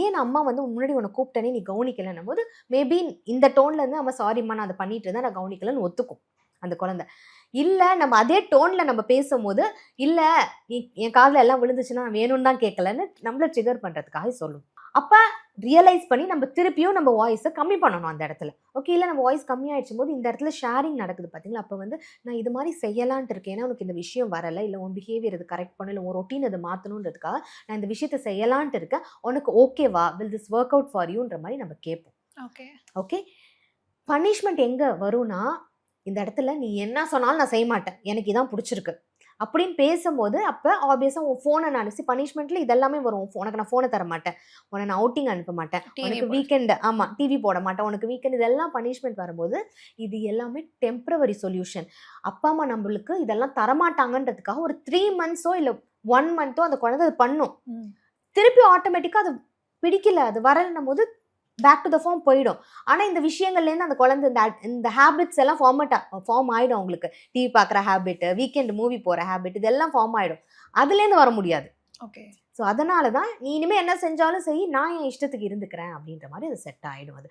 ஏன் அம்மா வந்து முன்னாடி உன்னை கூப்பிட்டனே நீ கவனிக்கலன்னும் போது மேபி இந்த டோன்ல இருந்து அம்மா சாரிம்மா நான் அதை பண்ணிட்டு இருந்தேன் நான் கவனிக்கலன்னு ஒத்துக்கும் அந்த குழந்தை. இல்லை நம்ம அதே டோன்ல நம்ம பேசும்போது இல்லை என் காதில் எல்லாம் விழுந்துச்சுன்னா நான் வேணும்னு தான் கேட்கலன்னு நம்மளை ட்ரிகர் பண்ணுறதுக்காக சொல்லும். அப்போ ரியலைஸ் பண்ணி நம்ம திருப்பியும் நம்ம வாய்ஸை கம்மி பண்ணணும் அந்த இடத்துல. ஓகே, இல்லை நம்ம வாய்ஸ் கம்மியாகிடுச்சும் போது இந்த இடத்துல ஷேரிங் நடக்குது பார்த்தீங்களா, அப்போ வந்து நான் இது மாதிரி செய்யலான்ட்டு இருக்கேன், ஏன்னா உனக்கு இந்த விஷயம் வரலை, இல்லை உன் பிஹேவியர் இது கரெக்ட் பண்ணணும், இல்லை உன் ரொட்டீன் அதை மாற்றணுன்றதுக்காக நான் இந்த விஷயத்தை செய்யலான்ட்டு இருக்கேன், உனக்கு ஓகேவா, will this work out for யூன்ற மாதிரி நம்ம கேட்போம். ஓகே ஓகே, பனிஷ்மெண்ட் எங்கே வரும்னா இந்த இடத்துல நீ என்ன சொன்னாலும் நான் செய்ய மாட்டேன், எனக்கு இதான் பிடிச்சிருக்கு அப்படின்னு பேசும்போது அப்போ ஆப்வியஸாக உன் ஃபோனை நான் பனிஷ்மெண்ட்டில் இதெல்லாமே வரும். உனக்கு நான் ஃபோனை தர மாட்டேன், உன்னை நான் அவுட்டிங் அனுப்ப மாட்டேன், உனக்கு வீக்கெண்டு ஆமாம் டிவி போட மாட்டேன், உனக்கு வீக்கெண்ட், இதெல்லாம் பனிஷ்மெண்ட் வரும்போது இது எல்லாமே டெம்பரவரி சொல்யூஷன். அப்பா அம்மா நம்மளுக்கு இதெல்லாம் தரமாட்டாங்கன்றதுக்காக ஒரு 3 monthஸோ இல்லை 1 monthோ அந்த குழந்தை அது பண்ணும். திருப்பி ஆட்டோமேட்டிக்காக அது பிடிக்கல, அது வரலன்னும் போது பேக் டு த ஃபார்ம் போயிடும். ஆனால் இந்த விஷயங்கள்லேருந்து அந்த குழந்தை இந்த ஹேபிட்ஸ் எல்லாம் ஃபார்ம் ஆகிடும். அவங்களுக்கு டிவி பார்க்குற ஹேபிட், வீக்கெண்ட் மூவி போகிற ஹேபிட், இதெல்லாம் ஃபார்ம் ஆகிடும். அதுலேருந்து வர முடியாது. ஓகே, ஸோ அதனால தான் நீ இனிமேல் என்ன செஞ்சாலும் சரி நான் என் இஷ்டத்துக்கு இருந்துக்கிறேன் அப்படின்ற மாதிரி அது செட் ஆகிடும். அது